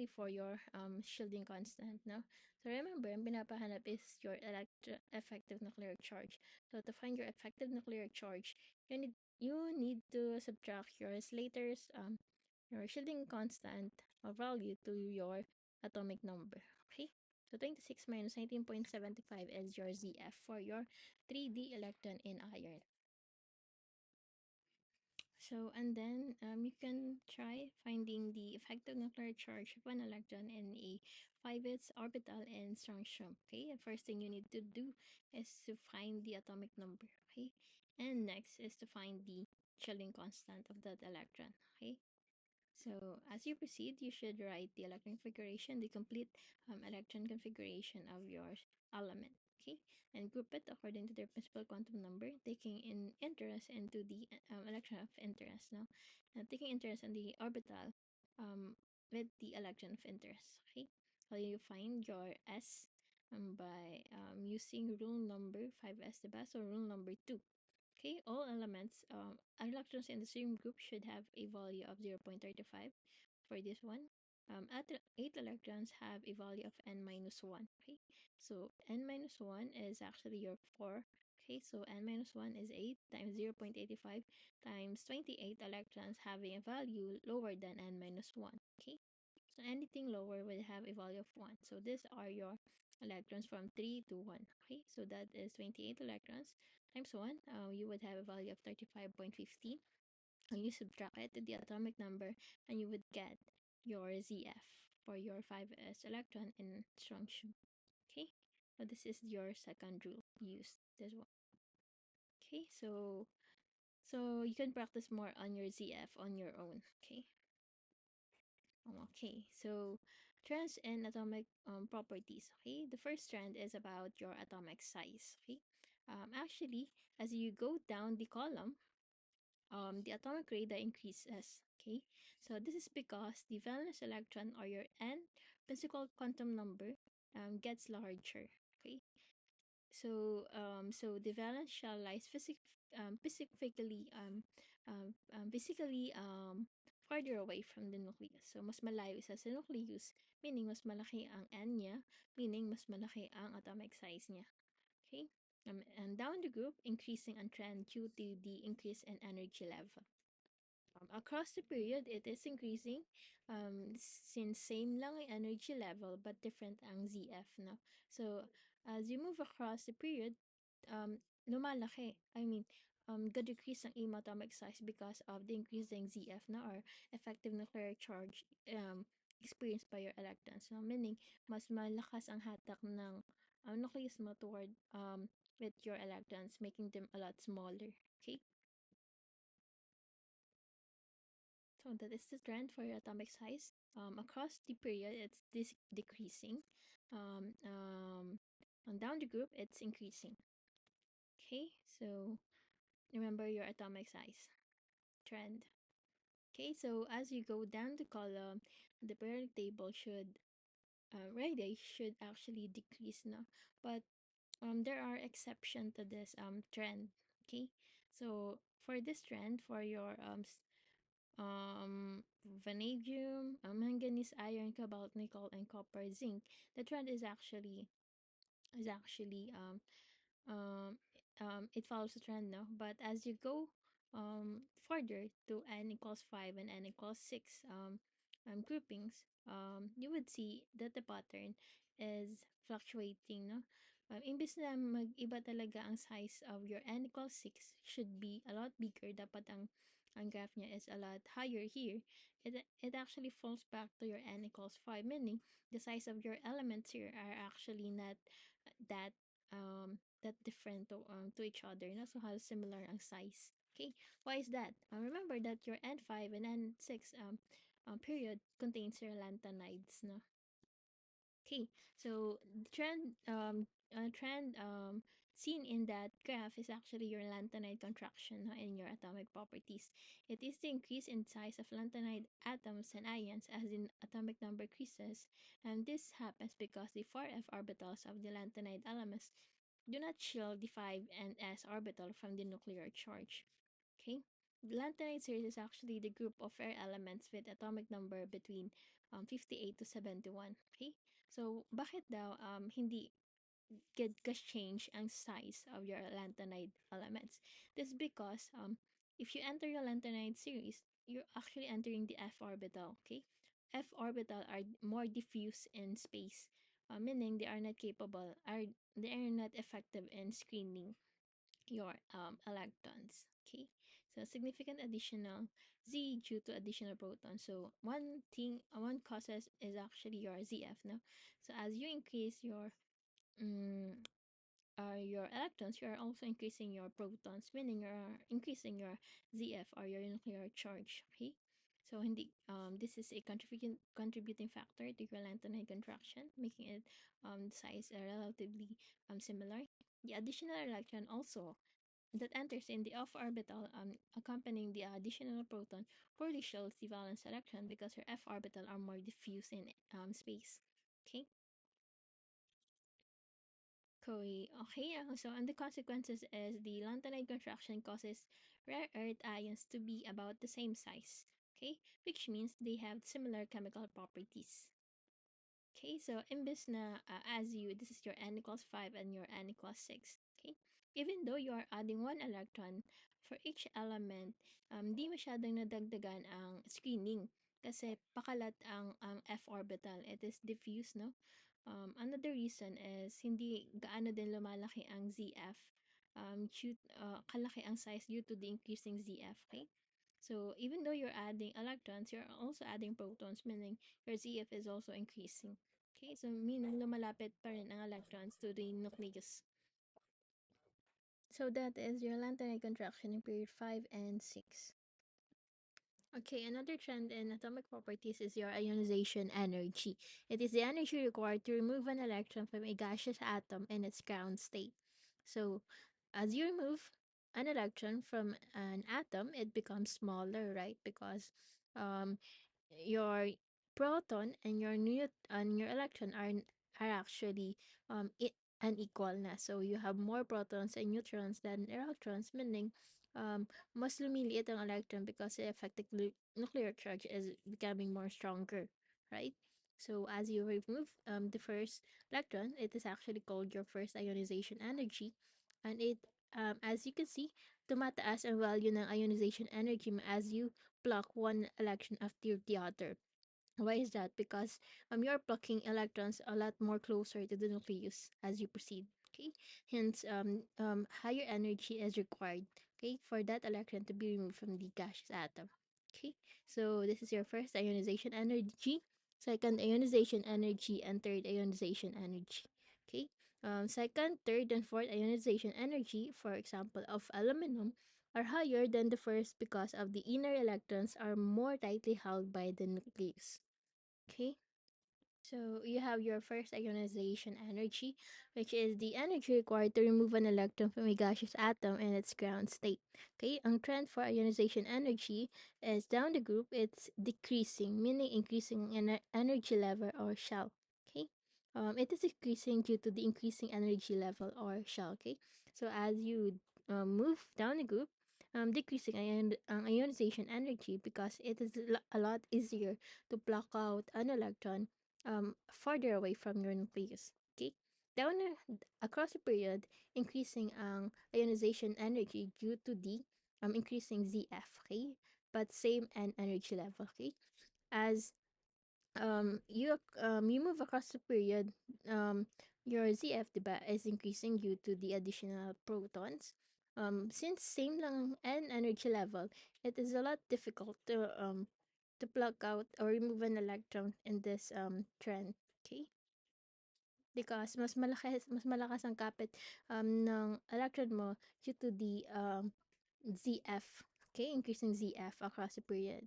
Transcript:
actually for your shielding constant, no? So remember, ang pinapahanap is your effective nuclear charge. So to find your effective nuclear charge, you need to subtract your Slater's your shielding constant value to your atomic number. Okay? So 26 minus 19.75 is your ZF for your 3D electron in iron. So, and then you can try finding the effective nuclear charge of an electron in a 5s orbital in strontium. Okay, the first thing you need to do is to find the atomic number. Okay, and next is to find the chilling constant of that electron. Okay, so as you proceed, you should write the electron configuration, the complete electron configuration of your element. Okay, and group it according to their principal quantum number, taking in interest into the electron of interest. Now, taking interest in the orbital with the electron of interest. Okay, so you find your S by using rule number 5s, the best, or rule number 2. Okay, all elements, electrons in the same group should have a value of 0.35 for this one. At 8 electrons have a value of n minus 1. Okay, so n minus 1 is actually your 4. Okay, so n minus 1 is 8 times 0.85 times 28 electrons having a value lower than n minus 1. Okay, so anything lower will have a value of 1. So these are your electrons from 3 to 1. Okay, so that is 28 electrons times 1. You would have a value of 35.15. And you subtract it to the atomic number, and you would get your ZF for your 5s electron in strontium. Okay, so this is your second rule. Use this one. Okay, so you can practice more on your ZF on your own. Okay. Okay, so trends and atomic properties. Okay, the first trend is about your atomic size. Okay, actually, as you go down the column, the atomic radii increases. Okay, so this is because the valence electron, or your n physical quantum number, gets larger. Okay, so the valence shell lies physically farther away from the nucleus. So mas malayo isa sa nucleus, meaning mas malaki ang n niya, meaning mas malaki ang atomic size niya. Okay, and down the group, increasing ang trend due to the increase in energy level. Across the period, it is increasing since same lang ang energy level but different ang ZF, no? So, as you move across the period, lumalaki. I mean, decrease ang iyong atomic size because of the increasing ZF, no? Or effective nuclear charge experienced by your electrons. So, meaning, mas malakas ang hatak ng nucleus mo toward with your electrons, making them a lot smaller. Okay? So that is the trend for your atomic size. Across the period, it's decreasing. On down the group, it's increasing. Okay, so remember your atomic size trend. Okay, so as you go down the column, the periodic table should radii should actually decrease now, but there are exceptions to this trend. Okay, so for this trend, for your vanadium, manganese, iron, cobalt, nickel, and copper, zinc, the trend is actually um it follows the trend now. But as you go further to n equals 5 and n equals 6 groupings, you would see that the pattern is fluctuating, no? Imbes na mag-iba talaga ang size of your n equals 6, should be a lot bigger, dapat ang graph niya is a lot higher here, it actually falls back to your n equals 5, meaning the size of your elements here are actually not that that different to each other, no? So how similar ang size. Okay, why is that? Remember that your N5 and N6 period contains your lanthanides, no? Okay, so the trend seen in that graph is actually your lanthanide contraction, no, in your atomic properties. It is the increase in size of lanthanide atoms and ions as in atomic number increases, and this happens because the 4f orbitals of the lanthanide elements do not shield the 5 and s orbital from the nuclear charge. Okay, the lanthanide series is actually the group of rare elements with atomic number between 58 to 71. Okay? So, bakit daw hindi gas change ang size of your lanthanide elements? This is because if you enter your lanthanide series, you're actually entering the f orbital. Okay? F orbital are more diffuse in space, meaning they are not effective in screening your electrons. Okay, so significant additional Z due to additional protons. So one causes is actually your ZF. No, so as you increase um, your electrons, you are also increasing your protons, meaning you are increasing your ZF or your nuclear charge. Okay, so this is a contributing factor to your lanthanide contraction, making it size relatively similar. The additional electron also that enters in the off orbital accompanying the additional proton poorly shows the valence electron because her f orbital are more diffuse in space. Okay. Okay, so and the consequences is the lanthanide contraction causes rare earth ions to be about the same size, okay, which means they have similar chemical properties. Okay, so imbes na this is your n equals 5 and your n equals 6. Okay, even though you are adding one electron for each element, di masyadong nadagdagan ang screening kasi pakalat ang f orbital. It is diffuse, no? Another reason is hindi gaano din lumalaki ang ZF. Kalaki ang size due to the increasing ZF. Okay, so even though you're adding electrons, you're also adding protons, meaning your ZF is also increasing. Okay, so meaning lumalapit pa rin ang electrons to the nucleus. So that is your lanthanide contraction in period 5 and 6. Okay, another trend in atomic properties is your ionization energy. It is the energy required to remove an electron from a gaseous atom in its ground state. So, as you remove an electron from an atom, it becomes smaller, right? Because um, your proton and your electron are actually unequal na. So you have more protons and neutrons than electrons, meaning mas lumiliit ang electron because the effective nuclear charge is becoming more stronger, right? So as you remove the first electron, it is actually called your first ionization energy, and it as you can see, tumataas ang value ng ionization energy as you pluck one electron after the other. Why is that? Because you're plucking electrons a lot more closer to the nucleus as you proceed. Okay, hence higher energy is required. Okay, for that electron to be removed from the gaseous atom. Okay, so this is your first ionization energy, second ionization energy, and third ionization energy. Okay, second, third, and fourth ionization energy, for example, of aluminum, are higher than the first because of the inner electrons are more tightly held by the nucleus. Okay, so you have your first ionization energy, which is the energy required to remove an electron from a gaseous atom in its ground state. Okay, ang trend for ionization energy is down the group, it's decreasing, meaning increasing in energy level or shell. Okay, it is decreasing due to the increasing energy level or shell. Okay, so as you move down the group, decreasing ionization energy because it is a lot easier to block out an electron farther away from your nucleus. Okay? Down across the period, increasing ang ionization energy due to the increasing ZF, okay? But same and energy level, okay? As you move across the period, your ZF, diba, is increasing due to the additional protons. Since same lang and energy level, it is a lot difficult to plug out or remove an electron in this trend. Okay? Because mas malakas ang kapit ng electron mo due to the ZF. Okay? Increasing ZF across the period.